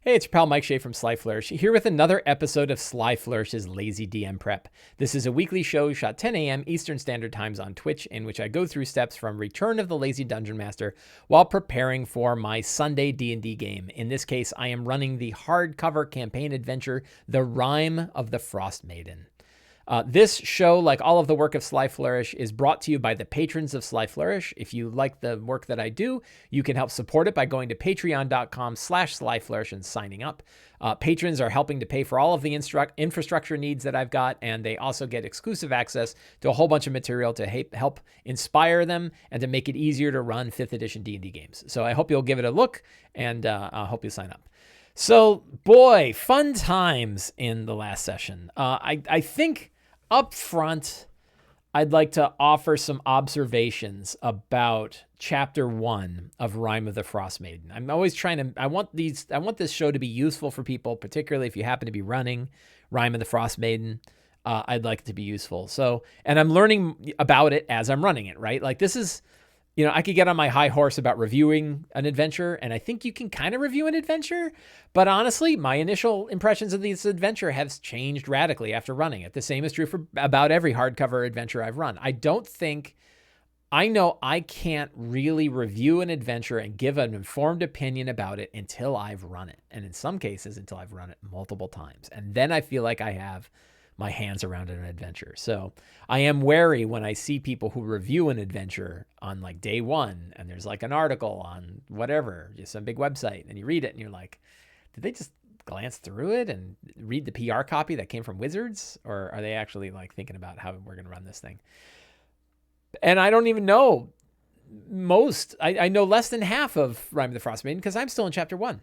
Hey, it's your pal Mike Shea from Sly Flourish, here with another episode of Sly Flourish's Lazy DM Prep. This is a weekly show shot 10 a.m. Eastern Standard Times on Twitch, in which I go through steps from Return of the Lazy Dungeon Master while preparing for my Sunday D&D game. In this case, I am running the hardcover campaign adventure, The Rime of the Frostmaiden. This show, like all of the work of Sly Flourish, is brought to you by the patrons of Sly Flourish. If you like the work that I do, you can help support it by going to patreon.com/slyflourish and signing up. Patrons are helping to pay for all of the infrastructure needs that I've got, and they also get exclusive access to a whole bunch of material to help inspire them and to make it easier to run 5th edition D&D games. So I hope you'll give it a look, and I hope you sign up. So, boy, fun times in the last session. I think up front, I'd like to offer some observations about Chapter 1 of Rime of the Frostmaiden. I'm always I want this show to be useful for people, particularly if you happen to be running Rime of the Frostmaiden. I'd like it to be useful. So, and I'm learning about it as I'm running it, right? Like this is, I could get on my high horse about reviewing an adventure, and I think you can kind of review an adventure, but honestly, my initial impressions of this adventure have changed radically after running it. The same is true for about every hardcover adventure I've run. I know I can't really review an adventure and give an informed opinion about it until I've run it, and in some cases, until I've run it multiple times, and then I feel like I have my hands around an adventure. So I am wary when I see people who review an adventure on like day one, and there's like an article on whatever, just some big website, and you read it and you're like, did they just glance through it and read the PR copy that came from Wizards? Or are they actually like thinking about how we're going to run this thing? And I don't even know I know less than half of Rime of the Frostmaiden because I'm still in chapter 1.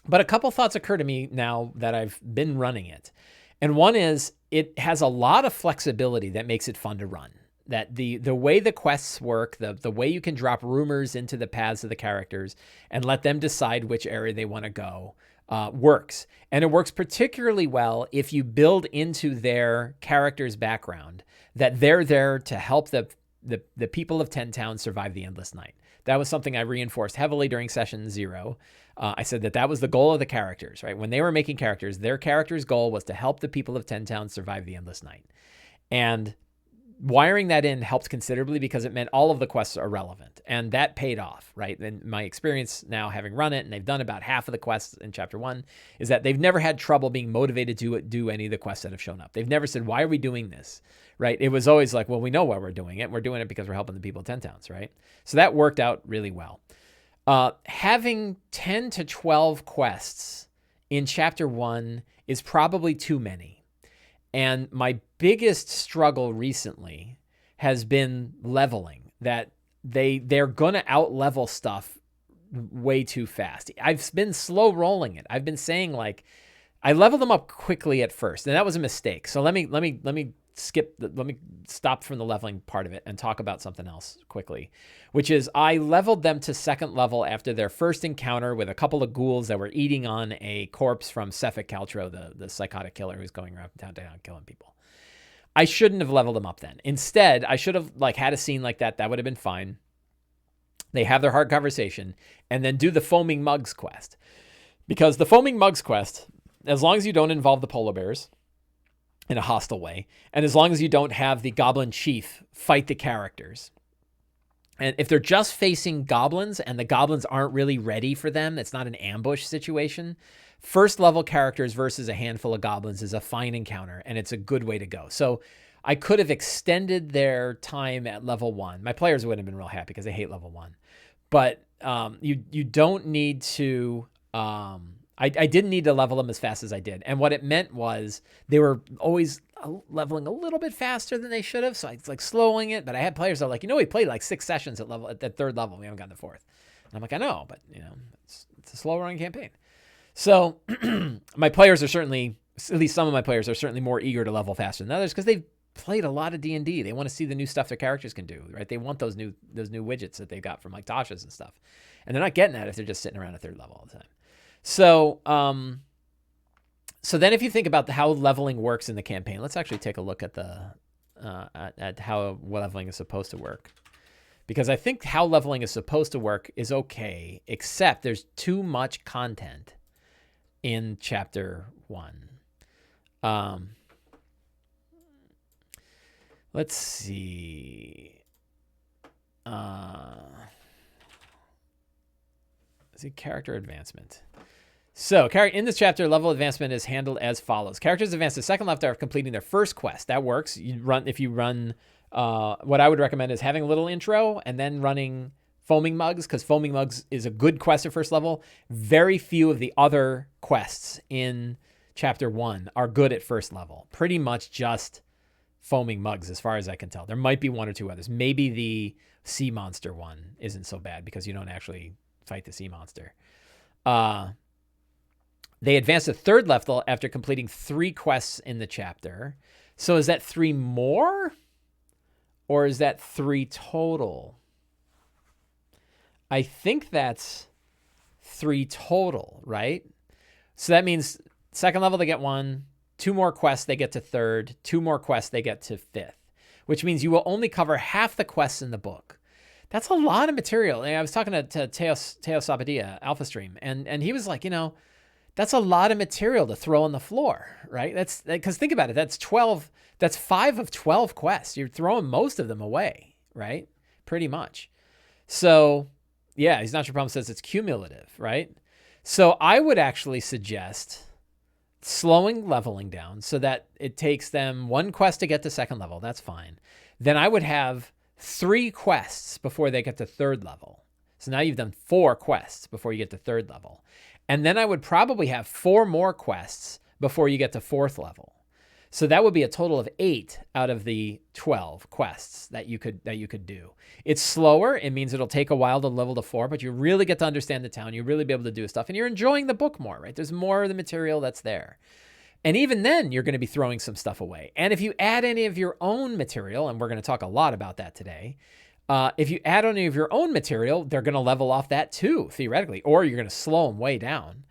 But a couple thoughts occur to me now that I've been running it. And one is it has a lot of flexibility that makes it fun to run. That the way the quests work, the way you can drop rumors into the paths of the characters and let them decide which area they want to go works. And it works particularly well if you build into their character's background that they're there to help the people of Ten Towns survive the Endless Night. That was something I reinforced heavily during session 0. I said that was the goal of the characters, right? When they were making characters, their character's goal was to help the people of Ten Towns survive the Endless Night. And wiring that in helped considerably because it meant all of the quests are relevant. And that paid off, right? And my experience now having run it, and they've done about half of the quests in chapter 1, is that they've never had trouble being motivated to do any of the quests that have shown up. They've never said, why are we doing this? Right? It was always like, well, we know why we're doing it. We're doing it because we're helping the people of Ten Towns, right? So that worked out really well. Having 10 to 12 quests in chapter 1 is probably too many. And my biggest struggle recently has been leveling, that they're going to out-level stuff way too fast. I've been slow rolling it. I've been saying like, I leveled them up quickly at first, and that was a mistake. So let me stop from the leveling part of it and talk about something else quickly, which is I leveled them to 2nd level after their first encounter with a couple of ghouls that were eating on a corpse from Sefik Caltro, the psychotic killer who's going around town killing people. I shouldn't have leveled them up then. Instead, I should have had a scene like that. That would have been fine. They have their hard conversation and then do the Foaming Mugs quest. Because the Foaming Mugs quest, as long as you don't involve the polar bears in a hostile way, and as long as you don't have the goblin chief fight the characters, and if they're just facing goblins and the goblins aren't really ready for them, it's not an ambush situation, 1st level characters versus a handful of goblins is a fine encounter, and it's a good way to go. So I could have extended their time at level 1. My players wouldn't have been real happy because they hate level 1. But you don't need to... I didn't need to level them as fast as I did. And what it meant was they were always leveling a little bit faster than they should have. So I was like slowing it. But I had players that were like, we played like 6 sessions at that 3rd level. We haven't gotten to 4th. And I'm like, I know, but it's a slow running campaign. So my players are certainly, at least some of my players are certainly more eager to level faster than others because they've played a lot of D&D. They want to see the new stuff their characters can do, right? They want those new widgets that they got from like Tasha's and stuff. And they're not getting that if they're just sitting around at 3rd level all the time. So then if you think about how leveling works in the campaign, let's actually take a look at at how leveling is supposed to work. Because I think how leveling is supposed to work is okay, except there's too much content in chapter 1. Let's see. See, character advancement. So, in this chapter, level advancement is handled as follows. Characters advance to second level after completing their first quest. That works. If you run, what I would recommend is having a little intro and then running Foaming Mugs, because Foaming Mugs is a good quest at first level. Very few of the other quests in chapter 1 are good at first level. Pretty much just Foaming Mugs, as far as I can tell. There might be one or two others. Maybe the sea monster one isn't so bad because you don't actually fight the sea monster. They advance to third level after completing 3 quests in the chapter. So is that 3 more? Or is that 3 total? I think that's 3 total, right? So that means second level they get 1, 2 more quests they get to third, 2 more quests they get to fifth, which means you will only cover half the quests in the book. That's a lot of material. And I was talking to Teo Sabadia, Alpha Stream, and he was like, that's a lot of material to throw on the floor, right? That's because think about it. That's 5 of 12 quests. You're throwing most of them away, right? Pretty much. So yeah, He's Not Your Problem says it's cumulative, right? So I would actually suggest slowing leveling down so that it takes them 1 quest to get to second level. That's fine. Then I would have 3 quests before they get to third level. So now you've done 4 quests before you get to third level. And then I would probably have 4 more quests before you get to fourth level. So that would be a total of 8 out of the 12 quests that you could do. It's slower. It means it'll take a while to level to 4, but you really get to understand the town. You really be able to do stuff, and you're enjoying the book more, right? There's more of the material that's there. And even then, you're going to be throwing some stuff away. And if you add any of your own material, and we're going to talk a lot about that today, if you add any of your own material, they're going to level off that too, theoretically, or you're going to slow them way down.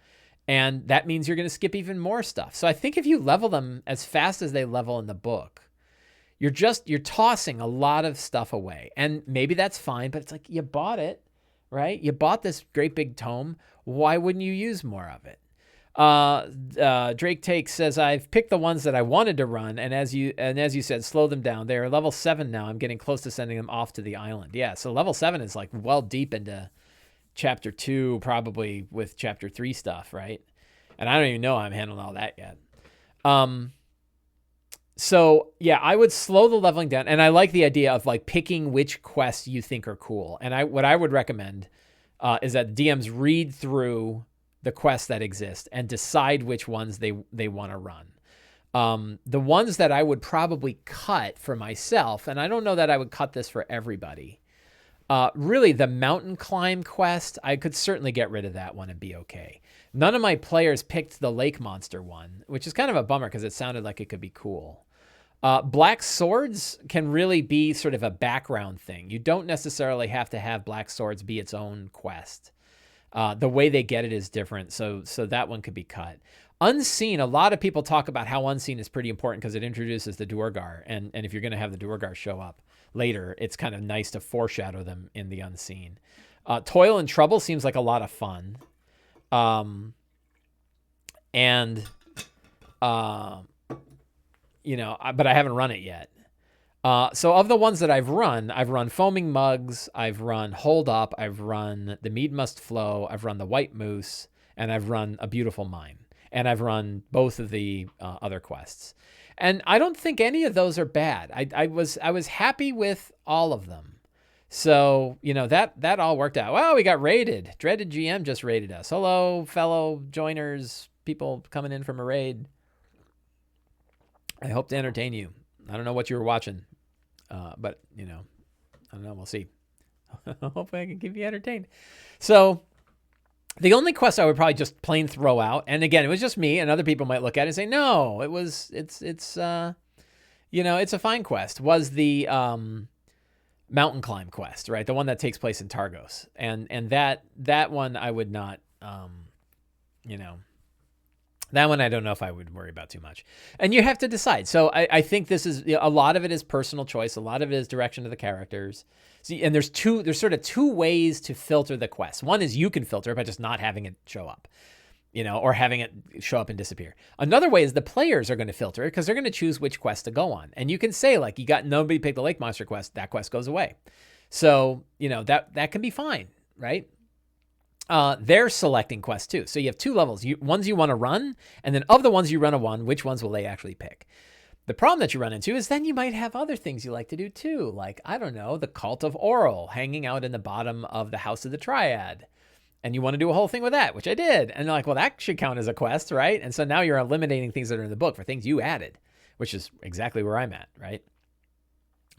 And that means you're going to skip even more stuff. So I think if you level them as fast as they level in the book, you're tossing a lot of stuff away. And maybe that's fine, but it's like, you bought it, right? You bought this great big tome. Why wouldn't you use more of it? Drake Take says, I've picked the ones that I wanted to run, and as you said, slow them down. They're level 7 now. I'm getting close to sending them off to the island. Yeah, so level 7 is like well deep into chapter 2, probably with chapter 3 stuff, right? And I don't even know I'm handling all that yet. So yeah, I would slow the leveling down, and I like the idea of like picking which quests you think are cool. And what I would recommend is that DMs read through the quests that exist and decide which ones they want to run. The ones that I would probably cut for myself, and I don't know that I would cut this for everybody. Really, the mountain climb quest, I could certainly get rid of that one and be okay. None of my players picked the lake monster one, which is kind of a bummer because it sounded like it could be cool. Black swords can really be sort of a background thing. You don't necessarily have to have black swords be its own quest. The way they get it is different, so that one could be cut. Unseen, a lot of people talk about how Unseen is pretty important because it introduces the Duergar, and if you're going to have the Duergar show up later, it's kind of nice to foreshadow them in the Unseen. Toil and Trouble seems like a lot of fun. But I haven't run it yet. So of the ones that I've run Foaming Mugs, I've run Hold Up, I've run The Mead Must Flow, I've run The White Moose, and I've run A Beautiful Mine. And I've run both of the other quests. And I don't think any of those are bad. I was happy with all of them. So, that all worked out. Well, we got raided. Dreaded GM just raided us. Hello, fellow joiners, people coming in from a raid. I hope to entertain you. I don't know what you were watching, but, I don't know. We'll see. Hopefully I can keep you entertained. So the only quest I would probably just plain throw out, and again, it was just me, and other people might look at it and say, no, it's a fine quest, was the mountain climb quest, right? The one that takes place in Targos. And that one I would not, that one I don't know if I would worry about too much. And you have to decide. So I think this is, a lot of it is personal choice. A lot of it is direction of the characters. See, and there's sort of two ways to filter the quest. One is you can filter it by just not having it show up. or having it show up and disappear. Another way is the players are going to filter it because they're going to choose which quest to go on. And you can say, like, you got nobody picked the lake monster quest, that quest goes away. So, that can be fine, right? They're selecting quests too. So you have two levels, ones you want to run, and then of the ones you run a one, which ones will they actually pick? The problem that you run into is then you might have other things you like to do too. Like, I don't know, the Cult of Oral, hanging out in the bottom of the House of the Triad. And you want to do a whole thing with that, which I did. And they're like, well, that should count as a quest, right? And so now you're eliminating things that are in the book for things you added, which is exactly where I'm at, right?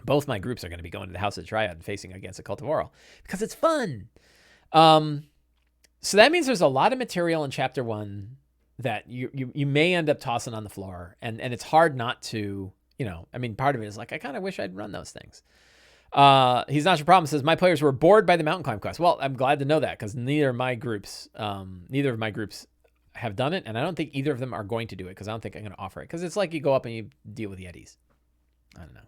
Both my groups are going to be going to the House of the Triad and facing against the Cult of Oral because it's fun. So that means there's a lot of material in chapter 1 that you may end up tossing on the floor. And it's hard not to, part of it is like, I kind of wish I'd run those things. He's Not Your Problem says, my players were bored by the mountain climb quest. Well, I'm glad to know that because neither of my groups have done it. And I don't think either of them are going to do it because I don't think I'm going to offer it because it's like you go up and you deal with Yetis. I don't know.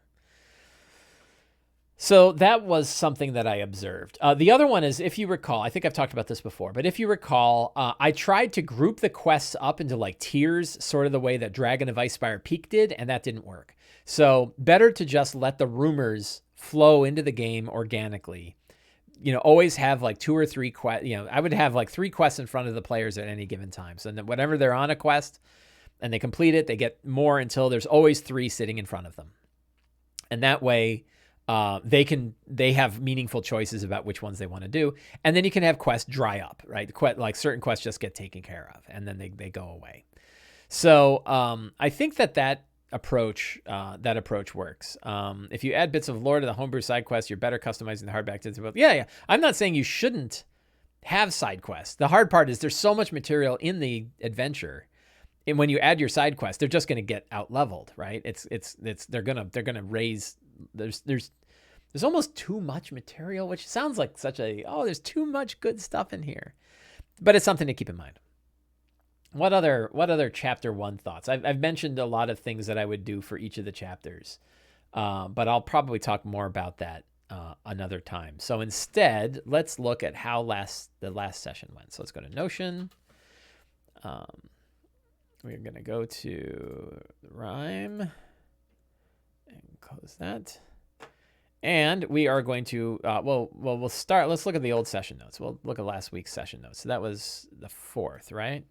So that was something that I observed. The other one is, if you recall, I think I've talked about this before, but if you recall, I tried to group the quests up into like tiers, sort of the way that Dragon of Icespire Peak did, and that didn't work. So better to just let the rumors flow into the game organically. Always have like 2 or 3 quests. I would have like 3 quests in front of the players at any given time. So then whenever they're on a quest and they complete it, they get more until there's always 3 sitting in front of them. And that way, they have meaningful choices about which ones they want to do. And then you can have quests dry up, right? Like certain quests just get taken care of and then they go away. So I think that approach works. If you add bits of lore to the homebrew side quests, you're better customizing the hardback to the book. Yeah. I'm not saying you shouldn't have side quests. The hard part is there's so much material in the adventure. And when you add your side quest, they're just going to get out leveled, right? They're going to raise. There's almost too much material, which sounds like there's too much good stuff in here, but it's something to keep in mind. What other chapter 1 thoughts? I've mentioned a lot of things that I would do for each of the chapters, but I'll probably talk more about that another time. So instead, let's look at how the last session went. So let's go to Notion. We're going to go to Rime and close that. And we are going to, we'll start. Let's look at the old session notes. We'll look at last week's session notes. So that was the 4th, right?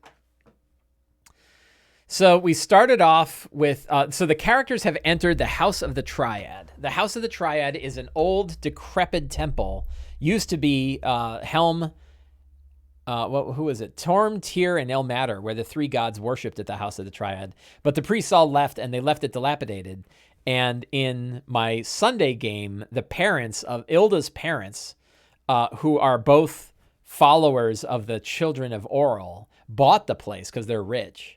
So we started off with, so the characters have entered the House of the Triad. The House of the Triad is an old, decrepit temple. Used to be Helm, who is it? Torm, Tyr, and Ilmater, where the 3 gods worshipped at the House of the Triad. But the priests all left, and they left it dilapidated. And in my Sunday game, the parents of Ilda's parents, who are both followers of the children of Oral, bought the place because they're rich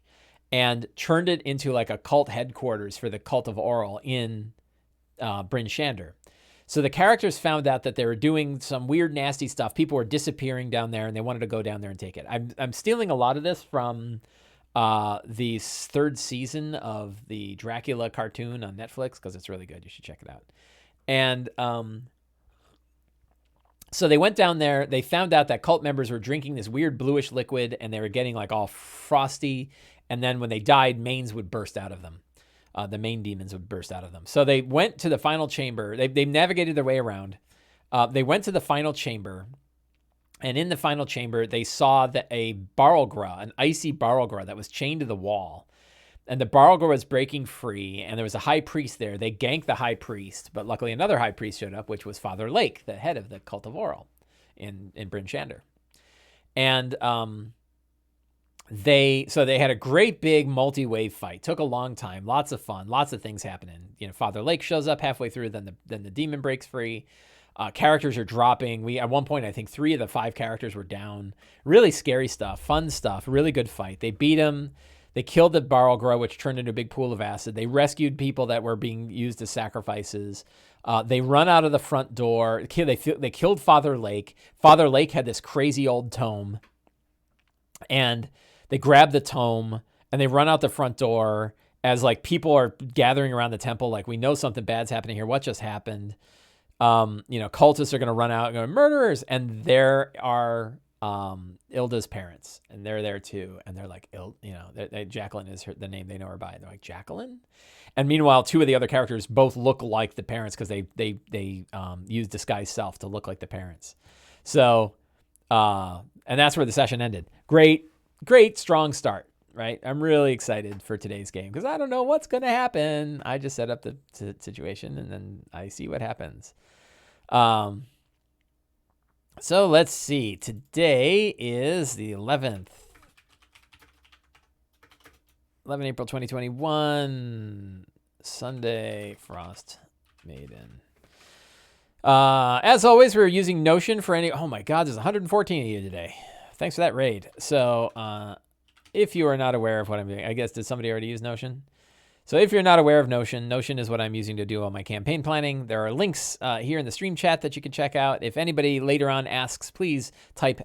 and turned it into like a cult headquarters for the Cult of Oral in Bryn Shander. So the characters found out that they were doing some weird, nasty stuff. People were disappearing down there, and they wanted to go down there and take it. I'm stealing a lot of this from the 3rd season of the Dracula cartoon on Netflix because it's really good. You should check it out. And so they went down there. They found out that cult members were drinking this weird bluish liquid, and they were getting like all frosty. And then when they died, manes would burst out of them. The main demons would burst out of them. So they went to the final chamber. They navigated their way around. They went to the final chamber. And in the final chamber, they saw a Barlgra, an icy Barlgra that was chained to the wall. And the Barlgra was breaking free, and there was a high priest there. They ganked the high priest, but luckily another high priest showed up, which was Father Lake, the head of the Cult of Oral in Bryn Shander. And they had a great big multi-wave fight. Took a long time, lots of fun, lots of things happening. Father Lake shows up halfway through, then the demon breaks free. Characters are dropping. At one point, I think 3 of the 5 characters were down. Really scary stuff, fun stuff, really good fight. They beat him. They killed the Barlgra, which turned into a big pool of acid. They rescued people that were being used as sacrifices. They run out of the front door. They killed Father Lake. Father Lake had this crazy old tome. And they grab the tome, and they run out the front door as like people are gathering around the temple. Like, we know something bad's happening here. What just happened? Cultists are going to run out and go, murderers. And there are Ilda's parents, and they're there too, and they're like, Jacqueline is the name they know her by. They're like, Jacqueline? And meanwhile, two of the other characters both look like the parents because they use disguise self to look like the parents. So, and that's where the session ended. Great, strong start, right? I'm really excited for today's game because I don't know what's going to happen. I just set up the situation, and then I see what happens. So let's see. Today is the 11th. 11 April 2021. Sunday, Frostmaiden. As always, we're using Notion for any... Oh my God, there's 114 of you today. Thanks for that raid. So if you are not aware of what I'm doing, I guess, did somebody already use Notion? So if you're not aware of Notion, Notion is what I'm using to do all my campaign planning. There are links here in the stream chat that you can check out. If anybody later on asks, please type !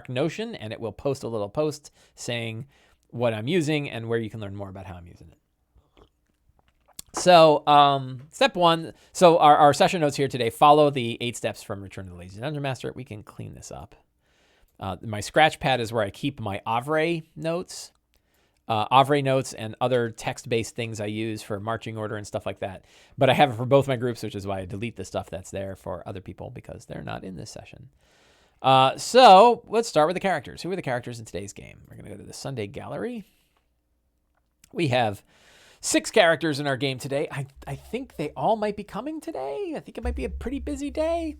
Notion, and it will post a little post saying what I'm using and where you can learn more about how I'm using it. So step one, so our session notes here today follow the 8 steps from Return to the Lazy Dungeon Master. We can clean this up. My scratch pad is where I keep my Avre notes. Avre notes and other text-based things I use for marching order and stuff like that. But I have it for both my groups, which is why I delete the stuff that's there for other people because they're not in this session. So let's start with the characters. Who are the characters in today's game? We're going to go to the Sunday Gallery. We have 6 characters in our game today. I think they all might be coming today. I think it might be a pretty busy day.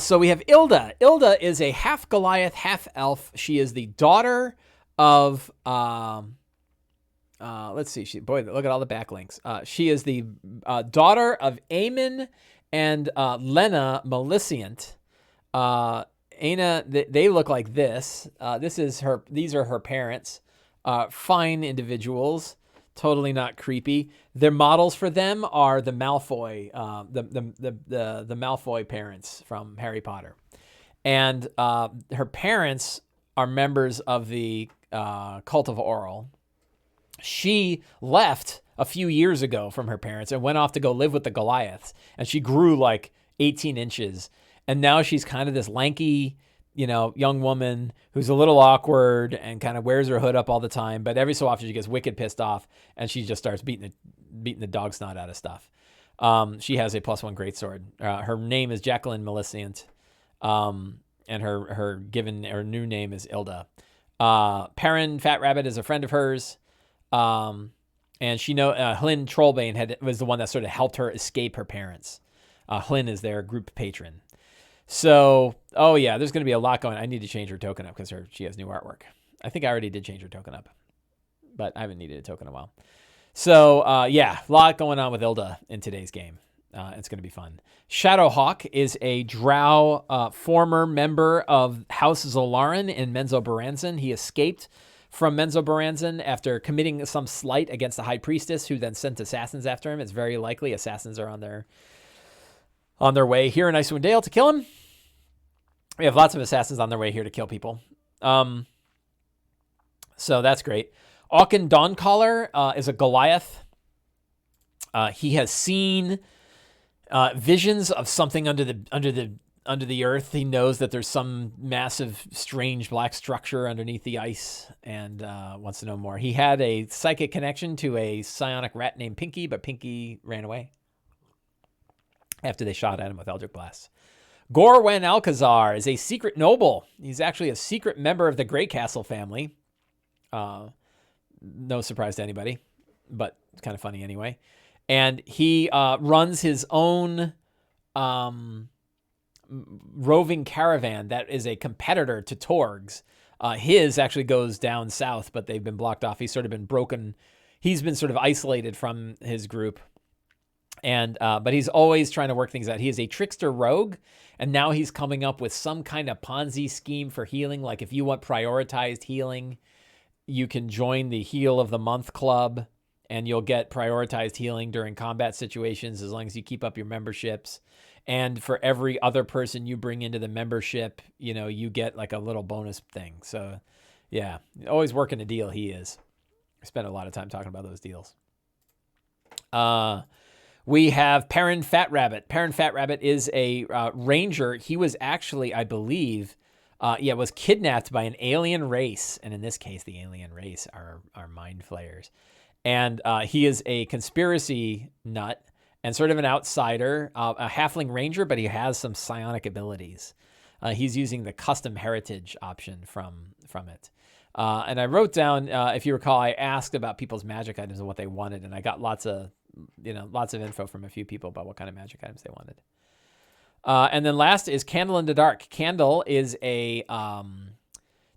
So we have Ilda. Ilda is a half Goliath, half elf. She is the daughter of... let's see. Look at all the backlinks. She is the daughter of Aemon and Lena Malicient. Aina, they look like this. These are her parents. Fine individuals. Totally not creepy. Their models for them are the Malfoy, the Malfoy parents from Harry Potter, and her parents are members of the Cult of Oral. She left a few years ago from her parents and went off to go live with the Goliaths. And she grew like 18 inches. And now she's kind of this lanky, young woman who's a little awkward and kind of wears her hood up all the time. But every so often she gets wicked pissed off and she just starts beating the dog snot out of stuff. She has a +1 greatsword. Her name is Jacqueline Malicient. And her new name is Ilda. Perrin Fat Rabbit is a friend of hers. And she Hlyn Trollbane was the one that sort of helped her escape her parents. Hlyn is their group patron. So, there's going to be a lot going on. I need to change her token up because she has new artwork. I think I already did change her token up, but I haven't needed a token in a while. So, a lot going on with Ilda in today's game. It's going to be fun. Shadowhawk is a drow former member of House Zolaran in Menzoberranzan. He escaped from Menzoberranzan after committing some slight against the High Priestess, who then sent assassins after him. It's very likely assassins are on their way here in Icewind Dale to kill him. We have lots of assassins on their way here to kill people. So that's great. Auken Dawncaller is a Goliath. He has seen visions of something under the earth. He knows that there's some massive, strange black structure underneath the ice and wants to know more. He had a psychic connection to a psionic rat named Pinky, but Pinky ran away after they shot at him with Eldritch Blasts. Gorwen Alcazar is a secret noble. He's actually a secret member of the Grey Castle family. No surprise to anybody, but it's kind of funny anyway. And he runs his own roving caravan that is a competitor to Torg's. His actually goes down south, but they've been blocked off. He's sort of been broken. He's been sort of isolated from his group. And but he's always trying to work things out. He is a trickster rogue, and now he's coming up with some kind of Ponzi scheme for healing. Like if you want prioritized healing, you can join the Heal of the Month Club, and you'll get prioritized healing during combat situations as long as you keep up your memberships. And for every other person you bring into the membership, you get like a little bonus thing. So yeah, always working a deal he is. I spent a lot of time talking about those deals. We have Perrin Fat Rabbit. Perrin Fat Rabbit is a ranger. He was actually, I believe, was kidnapped by an alien race, and in this case, the alien race are mind flayers. And he is a conspiracy nut and sort of an outsider, a halfling ranger, but he has some psionic abilities. He's using the custom heritage option from it. And I wrote down, if you recall, I asked about people's magic items and what they wanted, and I got lots of info from a few people about what kind of magic items they wanted. And then last is Candle in the Dark. Candle is a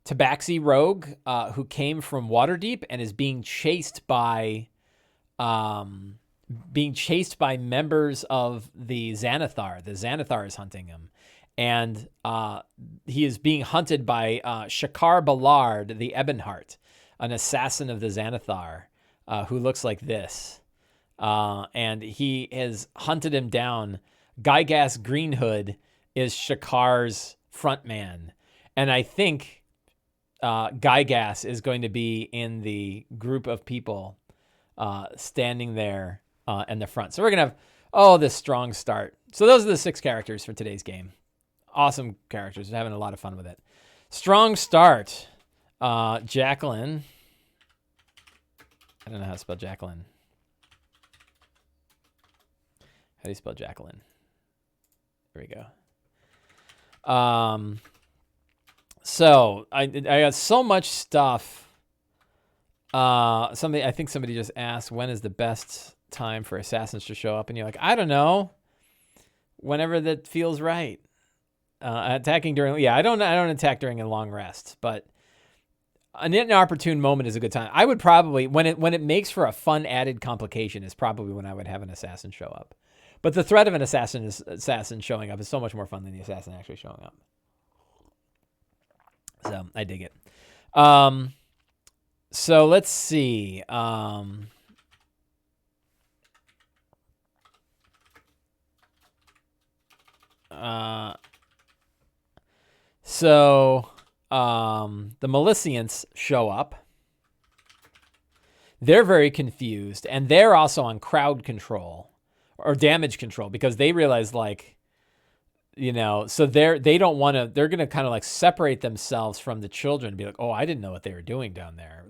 Tabaxi rogue who came from Waterdeep and is being chased by members of the Xanathar. The Xanathar is hunting him. And he is being hunted by Shakar Ballard, the Ebonheart, an assassin of the Xanathar, who looks like this. And he has hunted him down. Gygas Greenhood is Shakar's frontman. And I think Gygas is going to be in the group of people standing there in the front. So we're going to have, this strong start. So those are the 6 characters for today's game. Awesome characters. Having a lot of fun with it. Strong start. Jacqueline. I don't know how to spell Jacqueline. How do you spell Jacqueline? There we go. So I got so much stuff. I think somebody just asked, when is the best time for assassins to show up? And you're like, I don't know. Whenever that feels right. Attacking during, I don't attack during a long rest, but an inopportune moment is a good time. I would probably, when it makes for a fun added complication, is probably when I would have an assassin show up. But the threat of an assassin showing up is so much more fun than the assassin actually showing up. So I dig it. So let's see. The Milicians show up. They're very confused, and they're also on crowd control or damage control because they realize, so they don't want to, they're going to kind of separate themselves from the children and be like, oh, I didn't know what they were doing down there.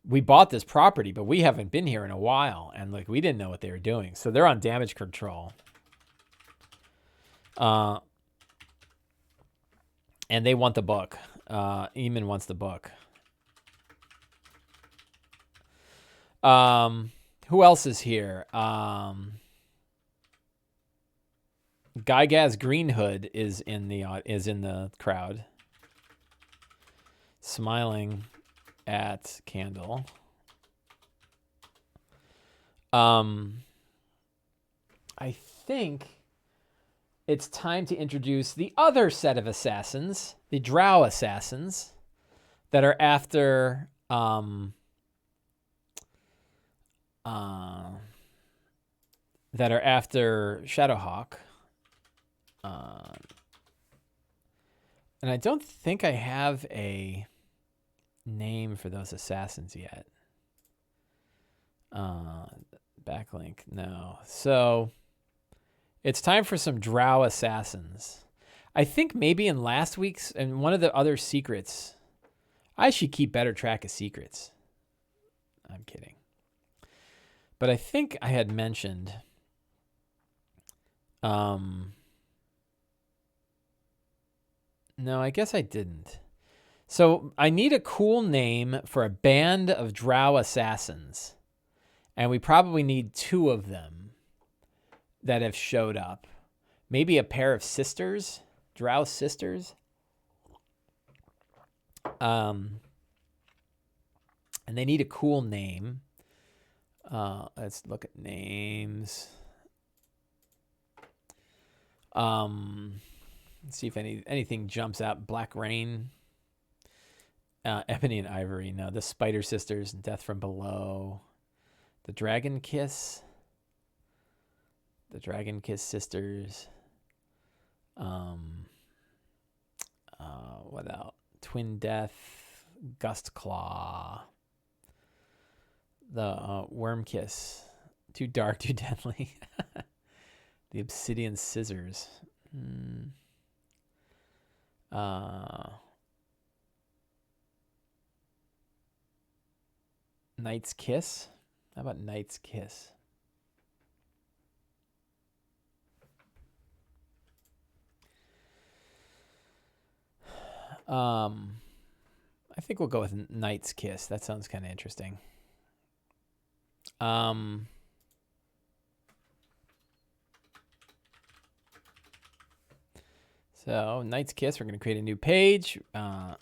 We bought this property, but we haven't been here in a while, and we didn't know what they were doing. So they're on damage control. And they want the book. Eamon wants the book. Who else is here? Gygas Greenhood is in the crowd, smiling at Candle. I think it's time to introduce the other set of assassins, the Drow assassins, that are after Shadowhawk. And I don't think I have a name for those assassins yet. Backlink, no. So it's time for some Drow assassins. I think maybe in last week's and one of the other secrets, I should keep better track of secrets. I'm kidding. But I think I had mentioned no, I guess I didn't. So I need a cool name for a band of Drow assassins. And we probably need 2 of them that have showed up. Maybe a pair of sisters, Drow sisters. And they need a cool name. Let's look at names. Let's see if anything jumps out. Black Rain, Ebony and Ivory. No, the Spider Sisters, Death from Below, the Dragon Kiss Sisters. What else? Twin Death, Gust Claw, the Worm Kiss, Too Dark, Too Deadly, the Obsidian Scissors. Knight's Kiss. How about Knight's Kiss? I think we'll go with Knight's Kiss. That sounds kind of interesting. So Knight's Kiss, we're going to create a new page. We're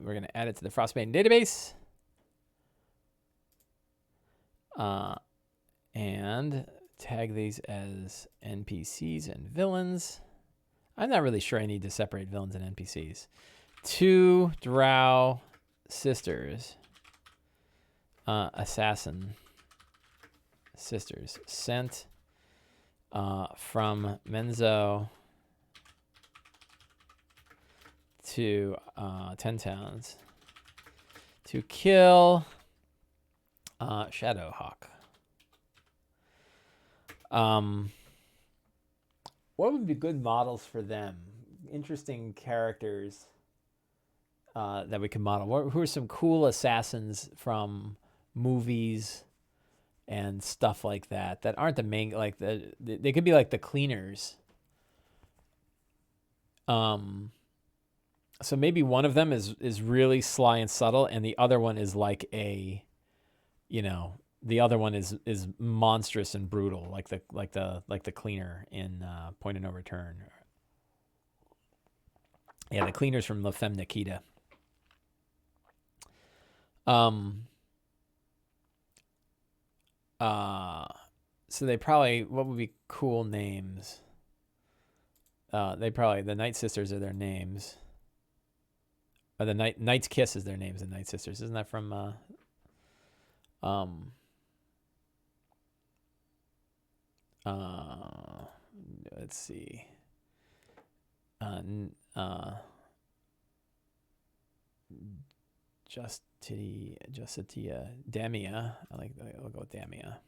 going to add it to the Frostmaiden database. And tag these as NPCs and villains. I'm not really sure I need to separate villains and NPCs. 2 drow sisters. Assassin sisters. Sent from Menzo to 10 towns to kill Shadowhawk. What would be good models for them? Interesting characters that we can model. Who are some cool assassins from movies and stuff like that aren't the main, like they could be like the cleaners. So maybe one of them is really sly and subtle, and the other one is like the other one is monstrous and brutal, like the cleaner in Point of No Return. Yeah, the cleaners from La Femme Nikita. So they probably, what would be cool names? The Night Sisters are their names. Or the Knight's Kiss is their names, the Night Sisters. Isn't that from let's see. Justitia, Damia. I'll go with Damia.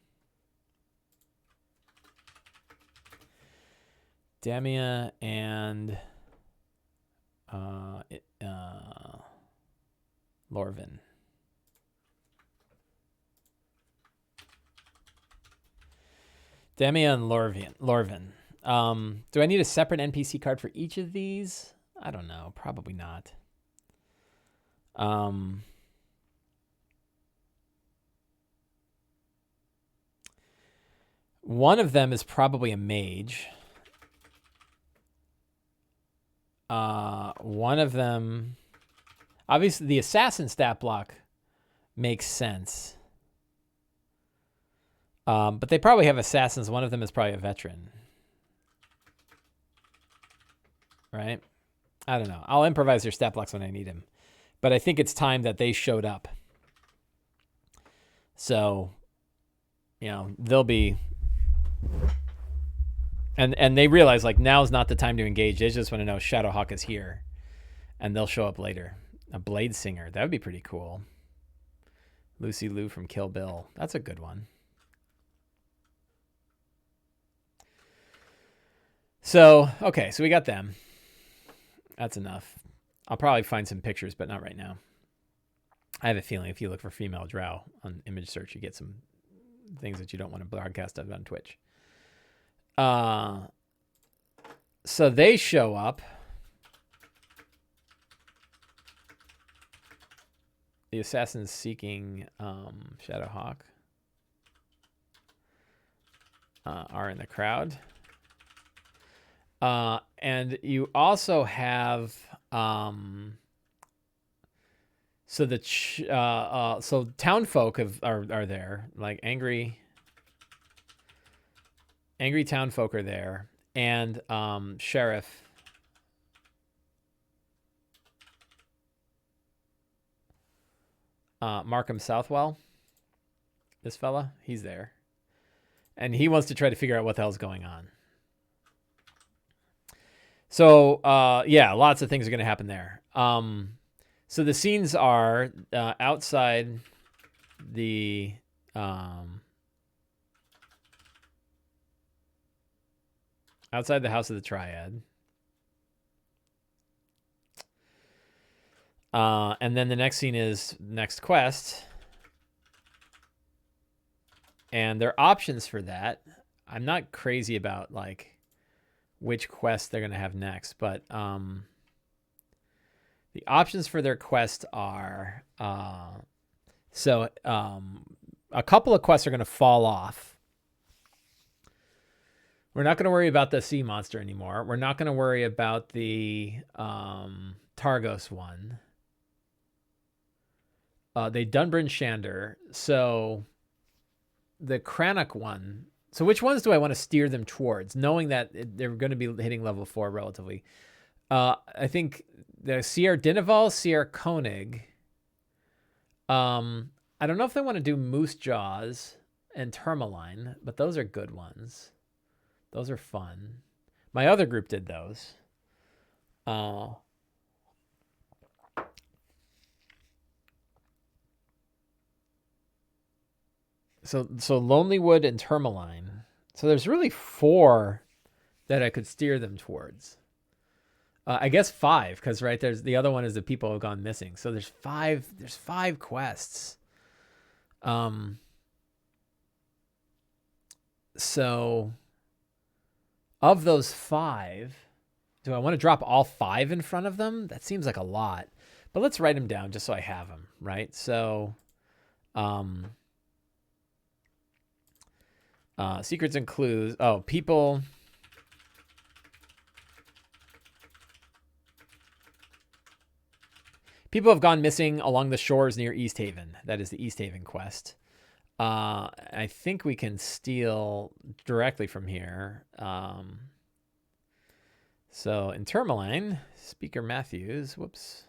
Damia and Lorvin. Damia and Lorvin. Do I need a separate NPC card for each of these? I don't know. Probably not. One of them is probably a mage. One of them, obviously the assassin stat block makes sense. But they probably have assassins. One of them is probably a veteran. Right? I don't know. I'll improvise their stat blocks when I need them. But I think it's time that they showed up. So, they'll be... And they realize, like, now's not the time to engage. They just want to know Shadowhawk is here. And they'll show up later. A Blade Singer. That would be pretty cool. Lucy Liu from Kill Bill. That's a good one. So, okay. So we got them. That's enough. I'll probably find some pictures, but not right now. I have a feeling if you look for female drow on image search, you get some things that you don't want to broadcast on Twitch. So they show up. The assassins seeking Shadowhawk are in the crowd. And you also have so townfolk are there, like angry townfolk are there, and sheriff Markham Southwell, this fella, he's there, and he wants to try to figure out what the hell's going on. So yeah, lots of things are going to happen there. So the scenes are outside the house of the Triad. And then the next scene is next quest. And there are options for that. I'm not crazy about like which quest they're going to have next, but the options for their quest are a couple of quests are going to fall off. We're not going to worry about the sea monster anymore. We're not going to worry about the Targos one. They Dunbrin Shander. So the Cranach one. So which ones do I want to steer them towards, knowing that they're going to be hitting level 4 relatively? I think the Sierra Dinaval, Sierra Koenig. I don't know if they want to do Moose Jaws and Tourmaline, but those are good ones. Those are fun. My other group did those. So Lonely Wood and Tourmaline. So there's really 4 that I could steer them towards. I guess 5, because right there's the other one is the people who have gone missing. So there's 5. There's 5 quests. So of those 5, do I want to drop all 5 in front of them? That seems like a lot, but let's write them down just so I have them, right? So, secrets and clues. Oh, people have gone missing along the shores near East Haven. That is the East Haven quest. I think we can steal directly from here. So in Tourmaline, Speaker Matthews, whoops.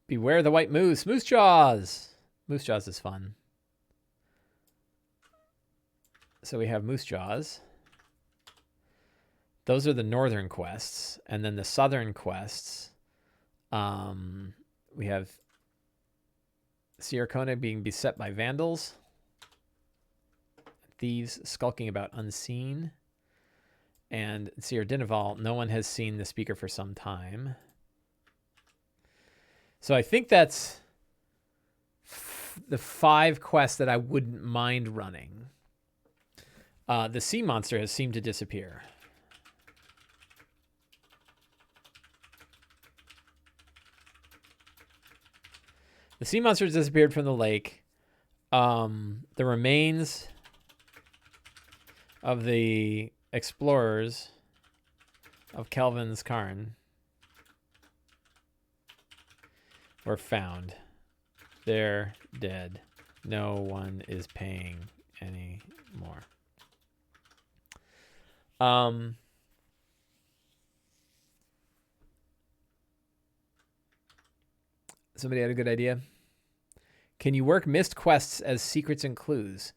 Beware the white moose, Moose Jaws. Moose Jaws is fun. So we have Moose Jaws. Those are the northern quests. And then the southern quests, we have Sierra Koenig being beset by vandals. Thieves skulking about unseen. And Sierra Dinaval, no one has seen the speaker for some time. So I think that's the 5 quests that I wouldn't mind running. The sea monster has seemed to disappear. The sea monster has disappeared from the lake. The remains of the explorers of Kelvin's Cairn were found. They're dead. No one is paying any more. Somebody had a good idea. Can you work missed quests as secrets and clues?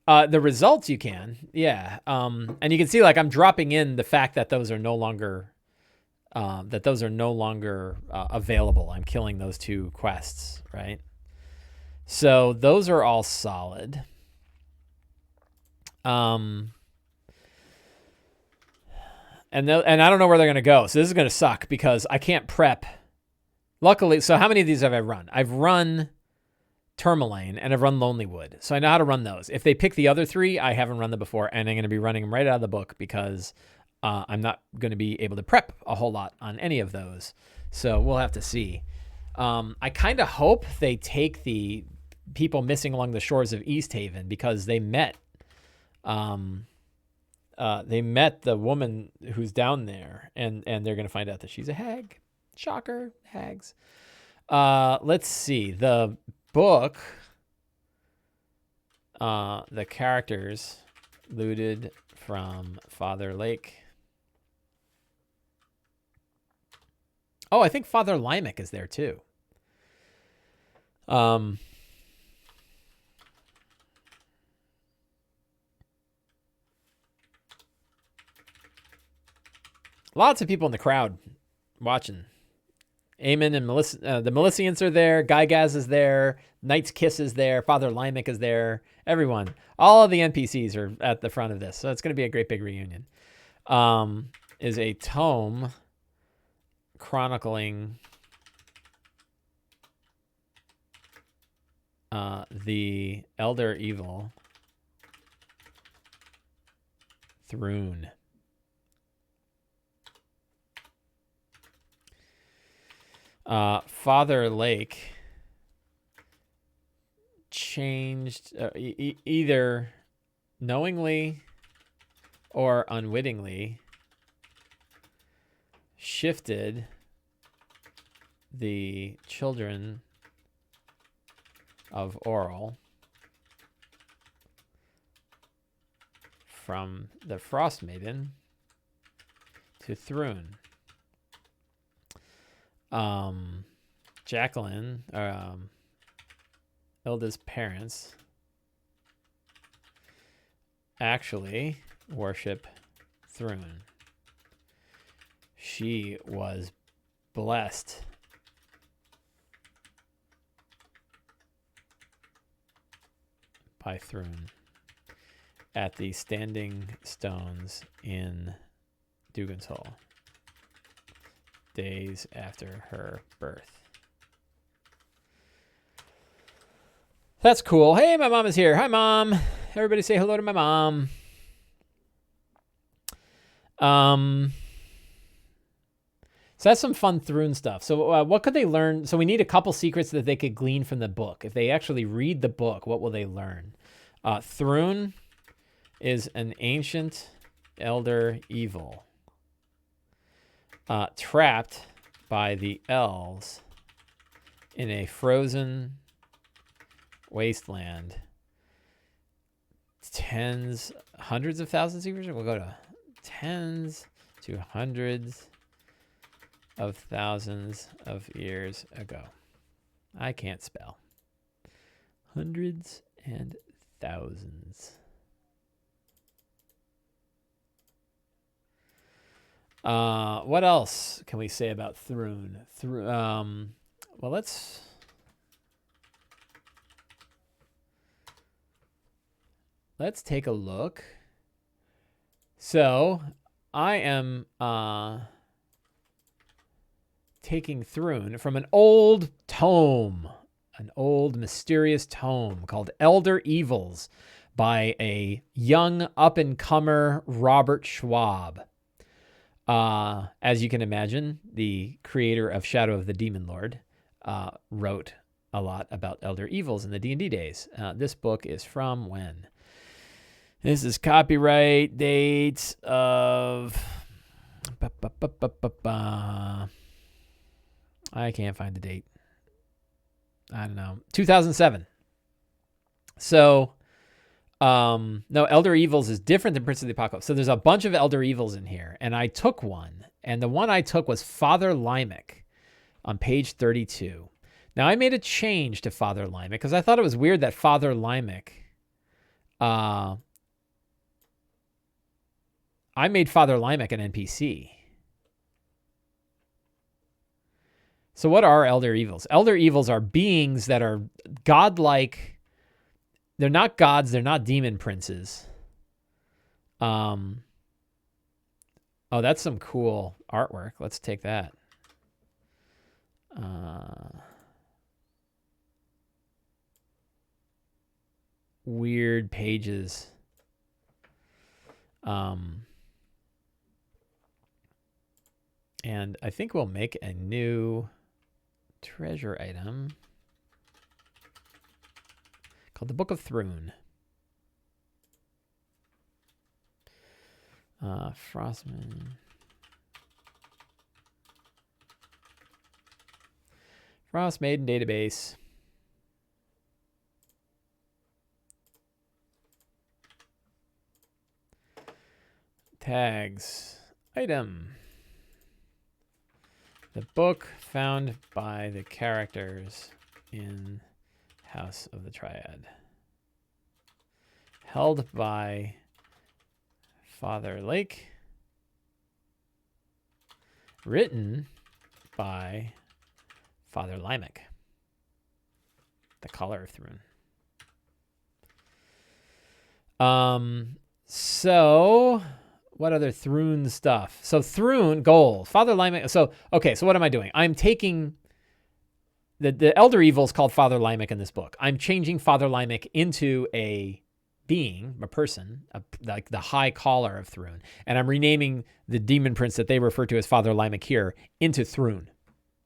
The results you can, yeah. And you can see, like, I'm dropping in the fact that those are no longer available. I'm killing those 2 quests, right? So those are all solid. And I don't know where they're going to go. So this is going to suck because I can't prep. Luckily, so how many of these have I run? I've run Tourmaline and I've run Lonely Wood. So I know how to run those. If they pick the other 3, I haven't run them before, and I'm going to be running them right out of the book because I'm not going to be able to prep a whole lot on any of those. So we'll have to see. I kind of hope they take the people missing along the shores of East Haven because they met the woman who's down there, and they're going to find out that she's a hag. Shocker, hags. Let's see. The book, the characters looted from Father Lake. Oh, I think Father Limek is there too. Lots of people in the crowd watching. Aemon and Melissa, the Melicians are there. Gygas is there. Knight's Kiss is there. Father Limek is there. Everyone. All of the NPCs are at the front of this. So it's going to be a great big reunion. Is a tome chronicling the elder evil Thrune. Father Lake changed either knowingly or unwittingly shifted the children of Oral from the Frostmaiden to Thrune. Jacqueline, Ilda's parents, actually worship Thrune. She was blessed by Thrune at the Standing Stones in Dugan's Hall, days after her birth. That's cool. Hey, my mom is here. Hi, Mom. Everybody say hello to my mom. So that's some fun Thrune stuff. So what could they learn? So we need a couple secrets that they could glean from the book. If they actually read the book, what will they learn? Thrune is an ancient elder evil, trapped by the elves in a frozen wasteland. Hundreds of thousands of years. We'll go to tens to hundreds of thousands of years ago. I can't spell. Hundreds and thousands. What else can we say about Thrune? Well, let's take a look. So I am taking Thrune from an old tome, an old mysterious tome called Elder Evils by a young up-and-comer Robert Schwab. As you can imagine, the creator of Shadow of the Demon Lord wrote a lot about Elder Evils in the D&D days. This book is from when? This is copyright date of... I can't find the date. I don't know. 2007. So, no, Elder Evils is different than Prince of the Apocalypse. So there's a bunch of Elder Evils in here, and I took one. And the one I took was Father Limerick on page 32. Now, I made a change to Father Limerick because I thought it was weird that Father Limerick... I made Father Limerick an NPC. So what are Elder Evils? Elder Evils are beings that are godlike. They're not gods. They're not demon princes. Oh, that's some cool artwork. Let's take that. Weird pages. And I think we'll make a new treasure item called the Book of Thrune. Frostmaiden database. Tags. Item. The book found by the characters in House of the Triad. Held by Father Lake. Written by Father Limerick. The Collar of Thrune. So What other Thrune stuff? So Thrune, goal. Father Limek. So, okay, so what am I doing? I'm taking... The Elder Evil is called Father Limek in this book. I'm changing Father Limek into a being, a person, like the high caller of Thrune. And I'm renaming the demon prince that they refer to as Father Limek here into Thrune.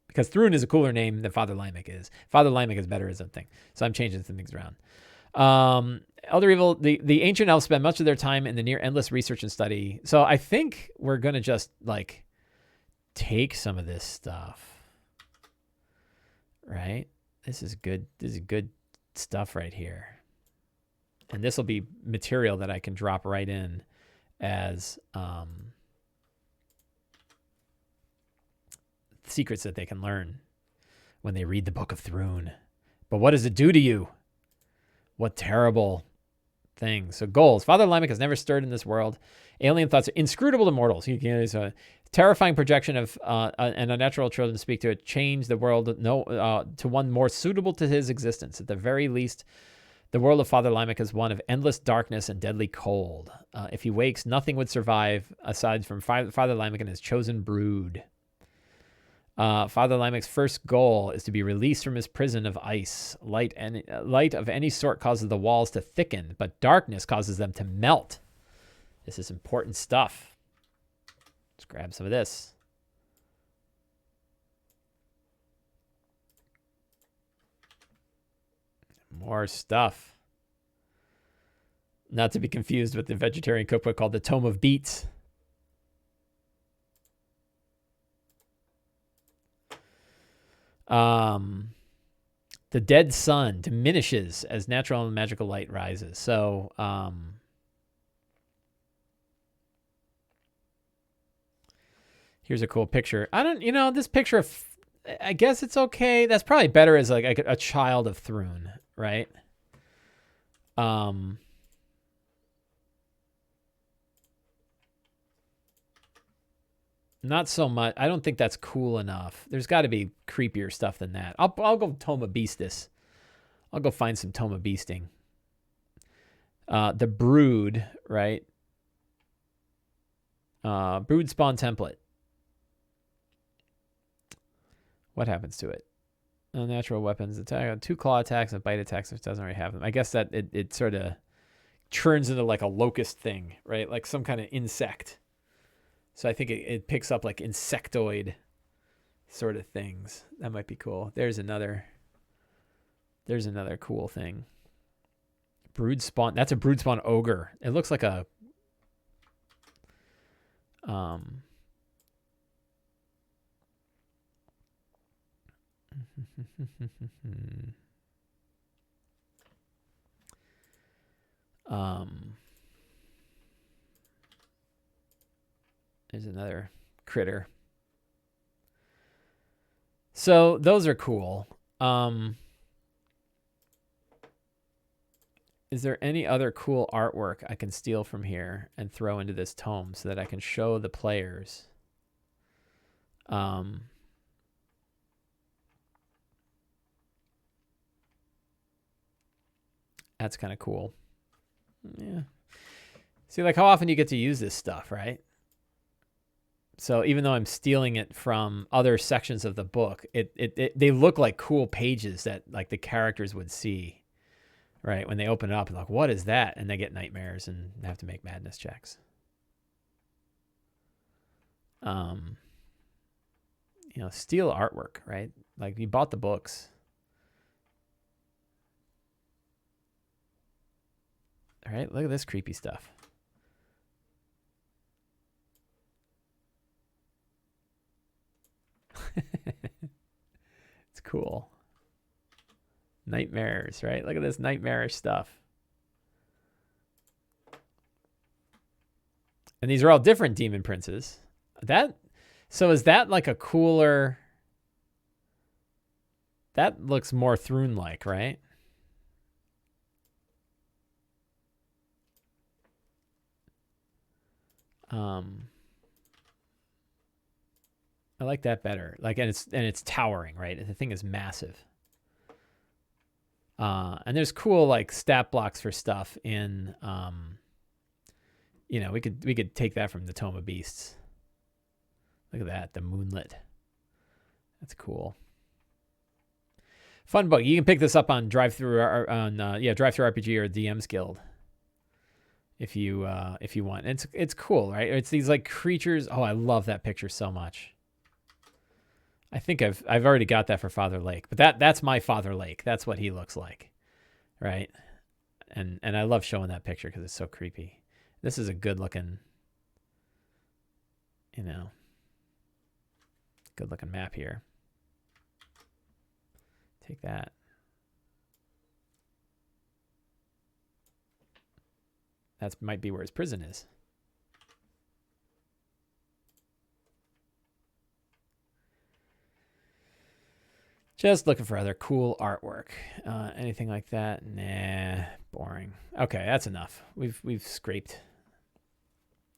Because Thrune is a cooler name than Father Limek is. Father Limek is better as a thing. So I'm changing some things around. Elder Evil, the ancient elves spend much of their time in the near endless research and study. So I think we're going to just like take some of this stuff. Right? This is good. This is good stuff right here. And this will be material that I can drop right in as secrets that they can learn when they read the Book of Thrune. But what does it do to you? What terrible things. So goals. Father Limek has never stirred in this world. Alien thoughts are inscrutable to mortals. He's a terrifying projection of an unnatural children to speak to it. Change the world to one more suitable to his existence. At the very least, the world of Father Limek is one of endless darkness and deadly cold. If he wakes, nothing would survive aside from Father Limek and his chosen brood. Father Limek's first goal is to be released from his prison of ice. Light of any sort causes the walls to thicken, but darkness causes them to melt. This is important stuff. Let's grab some of this. More stuff. Not to be confused with the vegetarian cookbook called the Tome of Beets. The dead sun diminishes as natural and magical light rises. So, here's a cool picture. This picture of, I guess it's okay. That's probably better as like a child of Thrune, right? Not so much. I don't think that's cool enough. There's got to be creepier stuff than that. I'll go Toma Beast this. I'll go find some Toma Beasting. The Brood, right? Brood spawn template. What happens to it? Unnatural weapons attack. 2 claw attacks and bite attacks, which doesn't already have them. I guess that it sort of turns into like a locust thing, right? Like some kind of insect. So I think it picks up like insectoid sort of things. That might be cool. There's another cool thing. Brood spawn. That's a brood spawn ogre. It looks like a there's another critter. So those are cool. Is there any other cool artwork I can steal from here and throw into this tome so that I can show the players? That's kind of cool. Yeah. See, like how often do you get to use this stuff, right? So even though I'm stealing it from other sections of the book, they look like cool pages that like the characters would see, right? When they open it up and like, what is that? And they get nightmares and have to make madness checks. Steal artwork, right? Like you bought the books. All right, look at this creepy stuff. It's cool. Nightmares, right? Look at this nightmarish stuff. And these are all different demon princes. So is that like a cooler... That looks more Thrune-like, right? I like that better. Like, and it's towering, right? The thing is massive. And there's cool like stat blocks for stuff in You know, we could take that from the Tome of Beasts. Look at that, the moonlit. That's cool. Fun book. You can pick this up on Drive-Thru RPG or DM's Guild if you want. It's cool, right? It's these like creatures. Oh, I love that picture so much. I think I've already got that for Father Lake, but that's my Father Lake. That's what he looks like, right? And I love showing that picture because it's so creepy. This is a good looking, good looking map here. Take that. That might be where his prison is. Just looking for other cool artwork. Anything like that? Nah, boring. Okay, that's enough. We've scraped.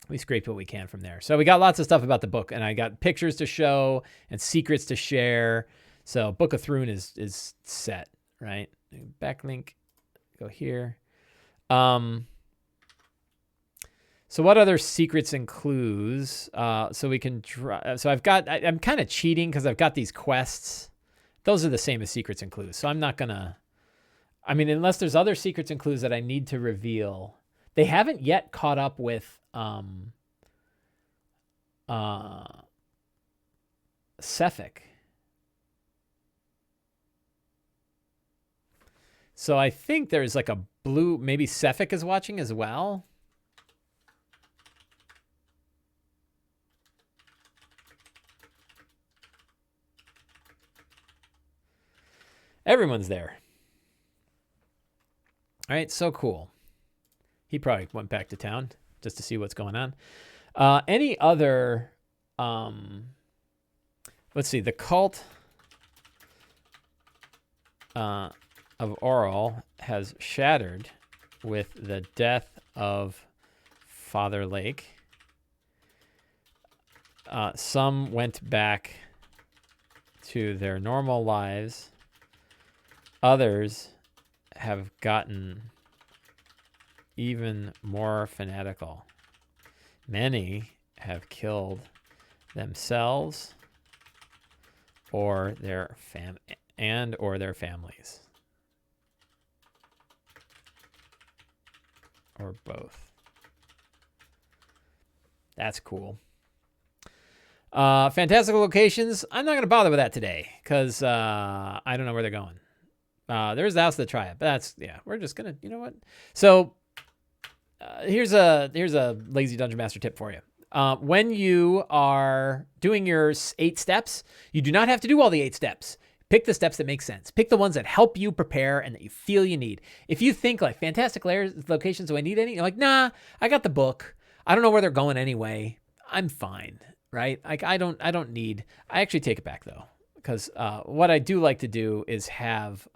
We scraped what we can from there. So we got lots of stuff about the book, and I got pictures to show and secrets to share. So Book of Thrune is set, right? Backlink, go here. So what other secrets and clues? So we can try. So I'm kind of cheating because I've got these quests. Those are the same as secrets and clues. So I'm not gonna. I mean, unless there's other secrets and clues that I need to reveal, they haven't yet caught up with Sefik. So I think there's like a blue, maybe Sefik is watching as well. Everyone's there. All right, so cool. He probably went back to town just to see what's going on. Any other, let's see, the cult of Oral has shattered with the death of Father Lake. Some went back to their normal lives. Others have gotten even more fanatical. Many have killed themselves or their families. Or both. That's cool. Fantastical locations. I'm not going to bother with that today because I don't know where they're going. There's the House of the Triad, but that's, we're just going to, you know what? So here's a lazy Dungeon Master tip for you. When you are doing your 8 steps, you do not have to do all the 8 steps. Pick the steps that make sense. Pick the ones that help you prepare and that you feel you need. If you think like fantastic locations, do I need any? You're like, nah, I got the book. I don't know where they're going anyway. I'm fine, right? Like I don't need. I actually take it back though, because what I do like to do is have.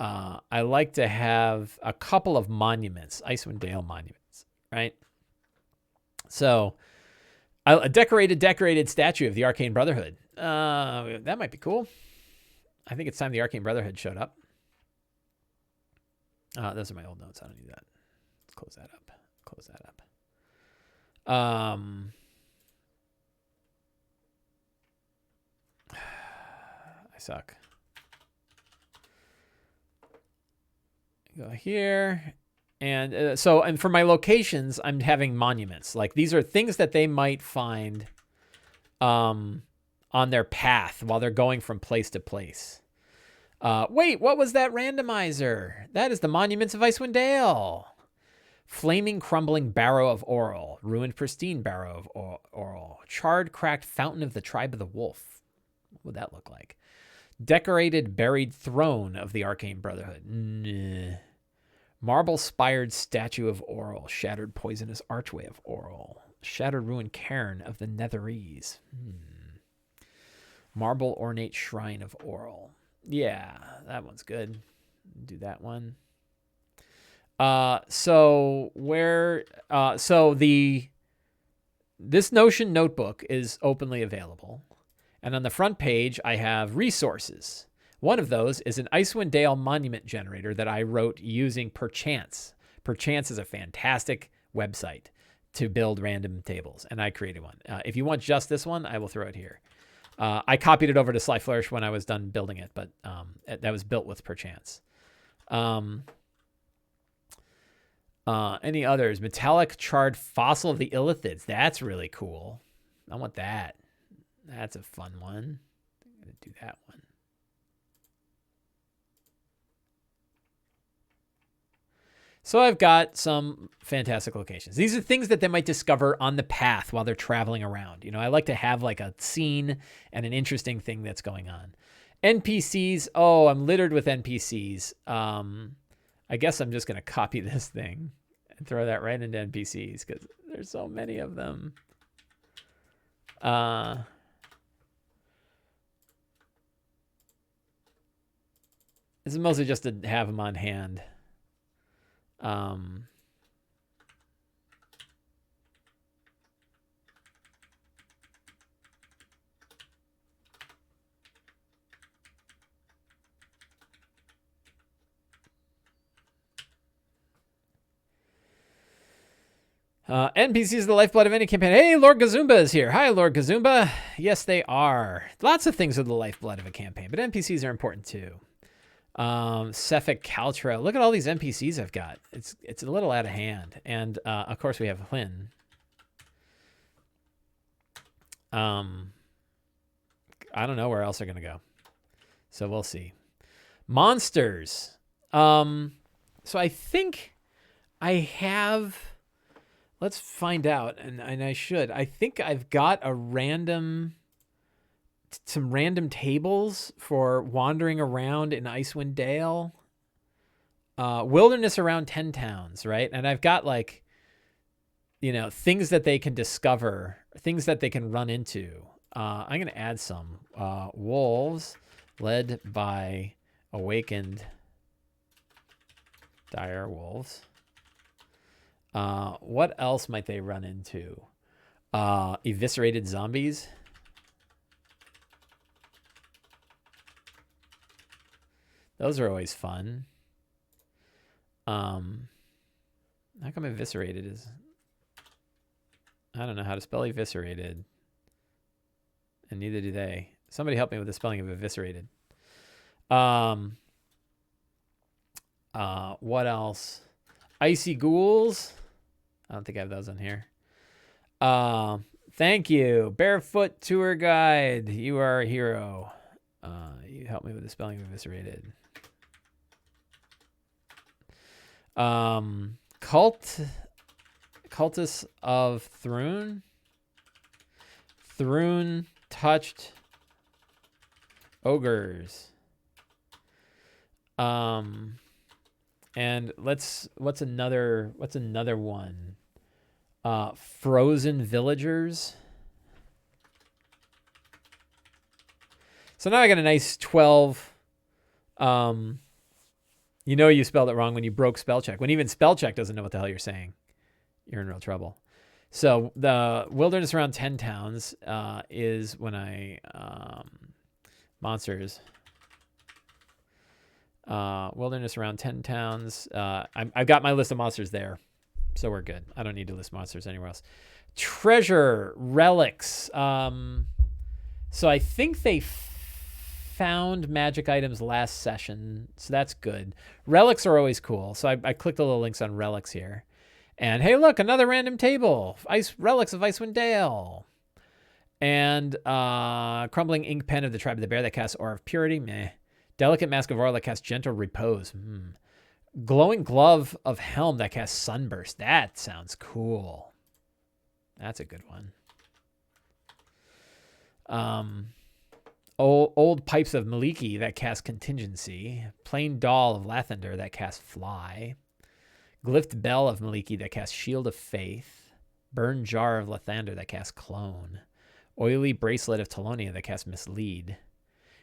I like to have a couple of monuments, Icewind Dale monuments, right? So, a decorated statue of the Arcane Brotherhood. That might be cool. I think it's time the Arcane Brotherhood showed up. Those are my old notes. I don't need that. Let's close that up. I suck. Go here. And and for my locations, I'm having monuments. Like these are things that they might find on their path while they're going from place to place. Wait, what was that randomizer? That is the monuments of Icewind Dale. Flaming, crumbling barrow of Oral. Ruined, pristine barrow of Oral. Charred, cracked fountain of the tribe of the wolf. What would that look like? Decorated, buried throne of the Arcane Brotherhood. Nah. Marble-spired statue of Oral. Shattered, poisonous archway of Oral. Shattered, ruined cairn of the Netherese. Marble, ornate shrine of Oral. Yeah, that one's good. Do that one. This Notion notebook is openly available. And on the front page, I have resources. One of those is an Icewind Dale monument generator that I wrote using Perchance. Perchance is a fantastic website to build random tables, and I created one. If you want just this one, I will throw it here. I copied it over to Sly Flourish when I was done building it, but that was built with Perchance. Any others? Metallic charred fossil of the illithids. That's really cool. I want that. That's a fun one. I'm going to do that one. So I've got some fantastic locations. These are things that they might discover on the path while they're traveling around. You know, I like to have like a scene and an interesting thing that's going on. NPCs. Oh, I'm littered with NPCs. I guess I'm just going to copy this thing and throw that right into NPCs because there's so many of them. This is mostly just to have them on hand. NPCs are the lifeblood of any campaign. Hey, Lord Gazumba is here. Hi, Lord Gazumba. Yes, they are. Lots of things are the lifeblood of a campaign, but NPCs are important too. Cephalic Caltro. Look at all these NPCs I've got. It's a little out of hand. And of course we have Hlyn. I don't know where else they're gonna go. So we'll see. Monsters. So I think I have, let's find out, and I should. I think I've got some random tables for wandering around in Icewind Dale. Wilderness around 10 towns, right? And I've got like, you know, things that they can discover, things that they can run into. I'm going to add some. Wolves led by awakened dire wolves. What else might they run into? Eviscerated zombies. Those are always fun. How come eviscerated is... I don't know how to spell eviscerated. And neither do they. Somebody help me with the spelling of eviscerated. What else? Icy ghouls. I don't think I have those on here. Thank you. Barefoot tour guide. You are a hero. You help me with the spelling of eviscerated. Cultists of Thrun. Thrun touched ogres. And what's another one? Frozen villagers. So now I got a nice 12. You know you spelled it wrong when you broke spell check. When even spell check doesn't know what the hell you're saying, you're in real trouble. So the wilderness around 10 towns is when I monsters. Wilderness around 10 towns. I've got my list of monsters there, so we're good. I don't need to list monsters anywhere else. Treasure relics. So I think they found magic items last session, so that's good. Relics are always cool, so I clicked the little links on relics here. And hey, look, another random table. Relics of Icewind Dale. And crumbling ink pen of the tribe of the bear that casts Aura of Purity. Meh. Delicate mask of Aura that casts Gentle Repose. Glowing glove of Helm that casts Sunburst. That sounds cool. That's a good one. Old pipes of Maliki that cast Contingency. Plain doll of Lathander that casts Fly. Glyphed bell of Maliki that casts Shield of Faith. Burned jar of Lathander that casts Clone. Oily bracelet of Telonia that casts Mislead.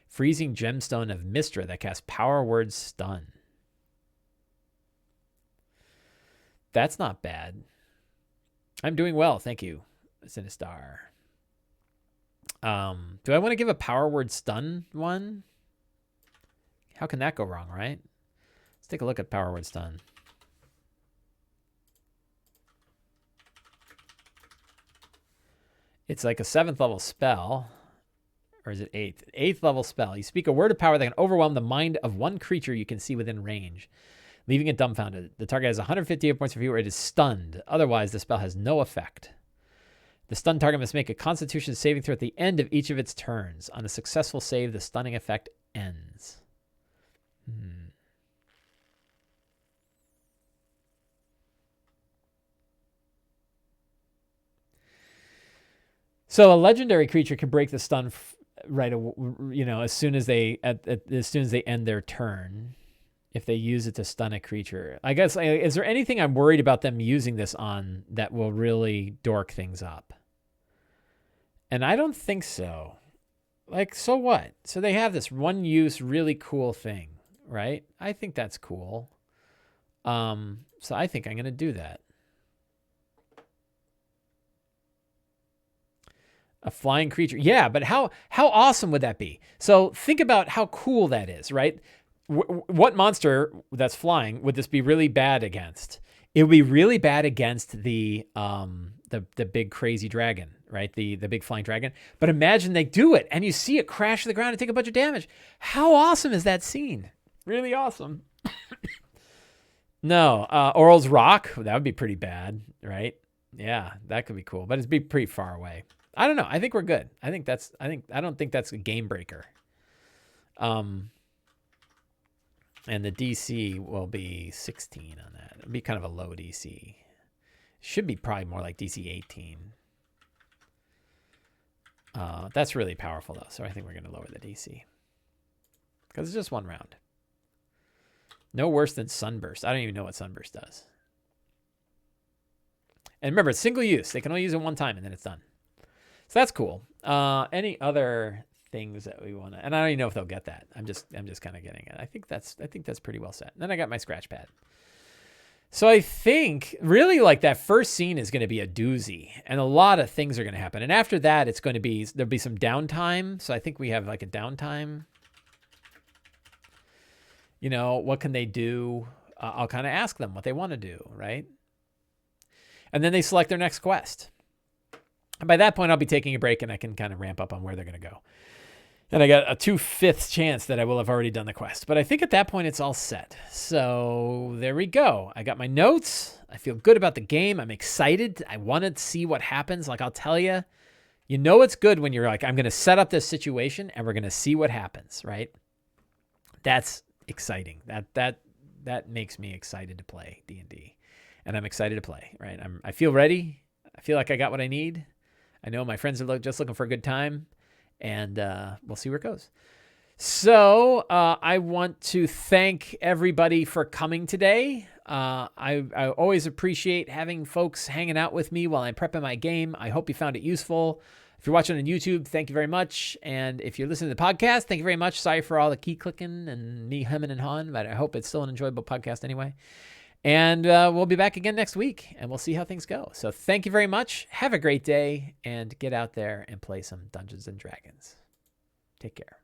Freezing gemstone of Mistra that casts Power Word Stun. That's not bad. I'm doing well, thank you, Sinistar. Do I want to give a Power Word Stun one? How can that go wrong, right? Let's take a look at Power Word Stun. It's like a 7th level spell. Or is it 8th? 8th level spell. You speak a word of power that can overwhelm the mind of one creature you can see within range, leaving it dumbfounded. The target has 150 hit points for you, or it is stunned. Otherwise, the spell has no effect. The stunned target must make a Constitution saving throw at the end of each of its turns. On a successful save, the stunning effect ends. So a legendary creature can break the stun as soon as they end their turn, if they use it to stun a creature. I guess, is there anything I'm worried about them using this on that will really dork things up? And I don't think so. Like, so what? So they have this one use, really cool thing, right? I think that's cool. So I think I'm going to do that. A flying creature. Yeah, but how awesome would that be? So think about how cool that is, right? What monster that's flying would this be really bad against? It would be really bad against the big crazy dragon, right? The big flying dragon. But imagine they do it and you see it crash to the ground and take a bunch of damage. How awesome is that scene? Really awesome. No, Oral's Rock, that would be pretty bad, right? Yeah, that could be cool, but it'd be pretty far away. I don't know. I think we're good. I don't think that's a game breaker. And the DC will be 16 on that. It'll be kind of a low DC. Should be probably more like DC 18. That's really powerful though, so I think we're going to lower the DC. Because it's just one round. No worse than Sunburst. I don't even know what Sunburst does. And remember, it's single use. They can only use it one time and then it's done. So that's cool. Any other things that we want to, and I don't even know if they'll get that. I'm just kind of getting it. I think that's pretty well set. And then I got my scratch pad. So I think really like that first scene is going to be a doozy and a lot of things are going to happen. And after that, there'll be some downtime. So I think we have like a downtime. You know, what can they do? I'll kind of ask them what they want to do, right? And then they select their next quest. And by that point, I'll be taking a break and I can kind of ramp up on where they're going to go. And I got a 2/5 chance that I will have already done the quest. But I think at that point, it's all set. So there we go. I got my notes. I feel good about the game. I'm excited. I want to see what happens. Like, I'll tell you, you know it's good when you're like, I'm going to set up this situation and we're going to see what happens, right? That's exciting. That makes me excited to play D&D. And I'm excited to play, right? I feel ready. I feel like I got what I need. I know my friends are just looking for a good time, and we'll see where it goes. So I want to thank everybody for coming today. I always appreciate having folks hanging out with me while I'm prepping my game. I hope you found it useful. If you're watching on YouTube, thank you very much. And if you're listening to the podcast, thank you very much. Sorry for all the key clicking and me hemming and hawing, but I hope it's still an enjoyable podcast anyway. And we'll be back again next week, and we'll see how things go. So thank you very much. Have a great day, and get out there and play some Dungeons & Dragons. Take care.